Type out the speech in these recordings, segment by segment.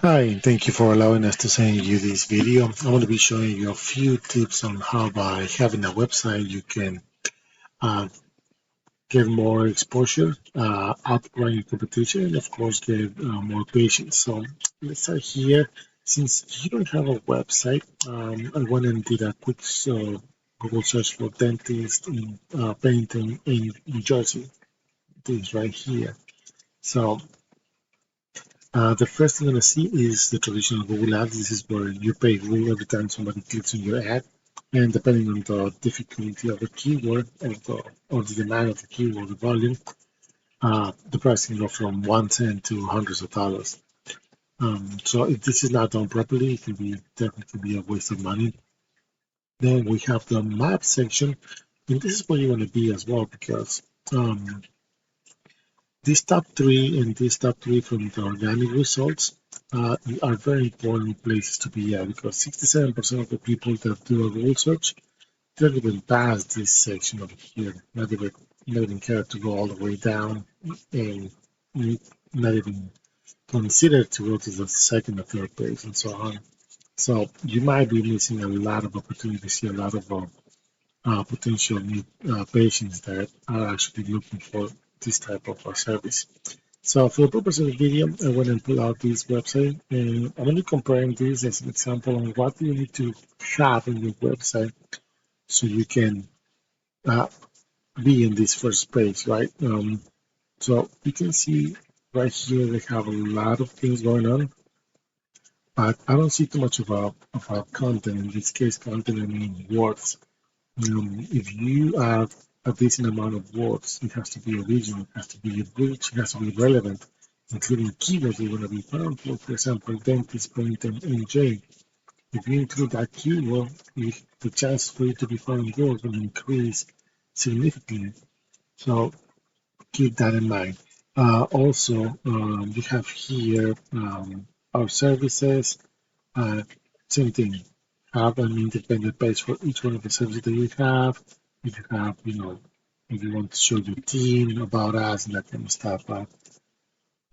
Hi, and thank you for allowing us to send you this video. I'm going to be showing you a few tips on how by having a website you can uh, get more exposure, outrank your competition, and of course get more patients. So let's start here. Since you don't have a website, I went and did a quick Google search for dentist in Pennington in New Jersey. This right here. So the first thing you're going to see is the traditional Google ads. This is where you pay Google every time somebody clicks on your ad. And depending on the difficulty of the keyword or the demand of the keyword, the volume, the price can go from 1 cent to hundreds of dollars. So if this is not done properly, it can be definitely be a waste of money. Then we have the map section, and this is where you want to be as well because these top three and these top three from the organic results are very important places to be at because 67% of the people that do a Google search don't even pass this section over here. Not even care to go all the way down and not even consider to go to the second or third page and so on. So you might be missing a lot of opportunities here, a lot of potential new patients that are actually looking for this type of service. So for the purpose of the video, I went and pull out this website and I'm only comparing this as an example on what you need to have in your website so you can uh, be in this first page, right? So you can see right here they have a lot of things going on, but I don't see too much of a content. In this case, content I mean words. If you have a decent amount of words, it has to be original, it has to be rich, it has to be relevant, including keywords you want to be found for. For example, dentist, point, and NJ. If you include that keyword, the chance for it to be found in Google will increase significantly. So keep that in mind. Also, we have here our services. Uh, Same thing. Have an independent page for each one of the services that you have. If you have, if you want to show your team about us and that kind of stuff.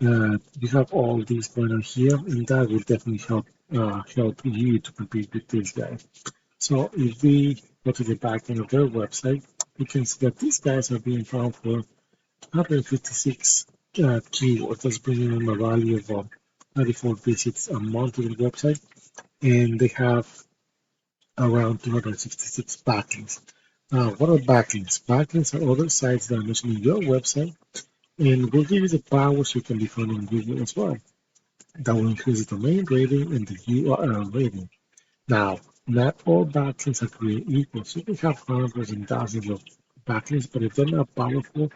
You have all these going on here, and that will definitely help you to compete with these guys. So if we go to the back end of their website, we can see that these guys are being found for 156 keywords. That's bringing them a value of 94 visits a month to the website, and they have around 266 backlinks. What are backlinks? Backlinks are other sites that are mentioning your website and will give you the power so you can be found on Google as well. That will increase the domain rating and the URL rating. Now, not all backlinks are created equal. So you can have hundreds and thousands of backlinks, but if they're not powerful,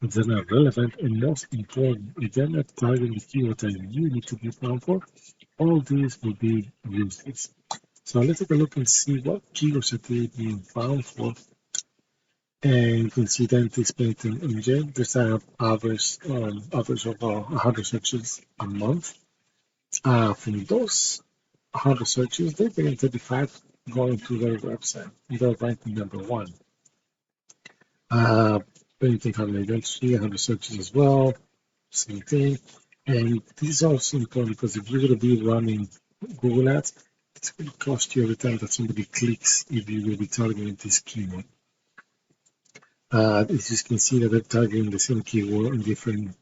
if they're not relevant, and most important, if they're not targeting the keyword that you need to be found for, all these will be useless. So let's take a look and see what keywords are they being found for. And you can see that it's based in engine. There's an average of 100 searches a month. From those 100 searches, they're getting 35 going to their website. They're ranking number one. Anything from identity, 100 searches as well, same thing. And this is also important because if you're going to be running Google Ads, it's going to cost you every time that somebody clicks if you will be targeting this keyword. As you can see that they're targeting the same keyword on different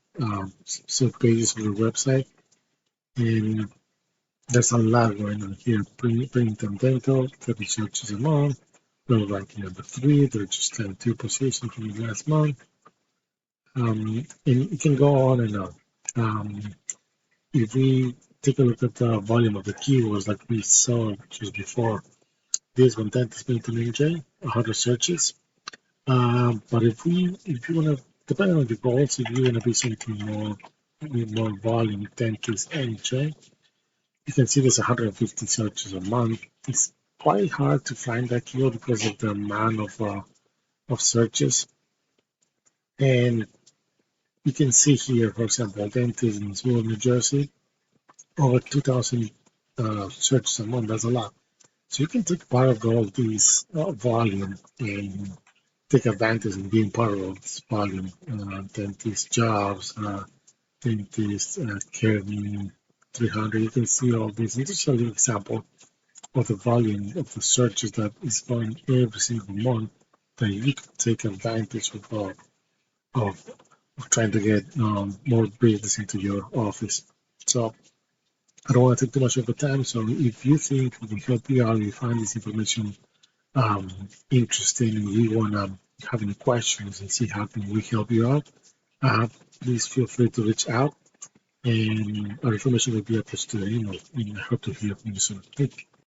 sub pages of the website. And there's a lot going on here. Print and dental, 30 searches a month. They're ranking number 3. They're just 2 positions from the last month. And it can go on and on. If we take a look at the volume of the keywords like we saw just before, this one, dentist, print and NJ, 100 searches. But if you want to, depending on the goals, if you want to be something more with more volume, dentist, NJ, you can see there's 150 searches a month. It's quite hard to find that keyword because of the amount of searches. And you can see here, for example, dentist in Sewell, New Jersey, over 2,000 searches a month. That's a lot. So you can take part of all these volume and take advantage of being part of this volume. Dentist jobs, dentist caring, 300. You can see all this. And just an example of the volume of the searches that is going every single month that you can take advantage of trying to get more business into your office. So I don't want to take too much of the time. So if you think we can help you out, you find this information interesting, and you want to have any questions and see how can we help you out, please feel free to reach out, and our information will be attached to the email. And I hope to hear from you soon. Thank you.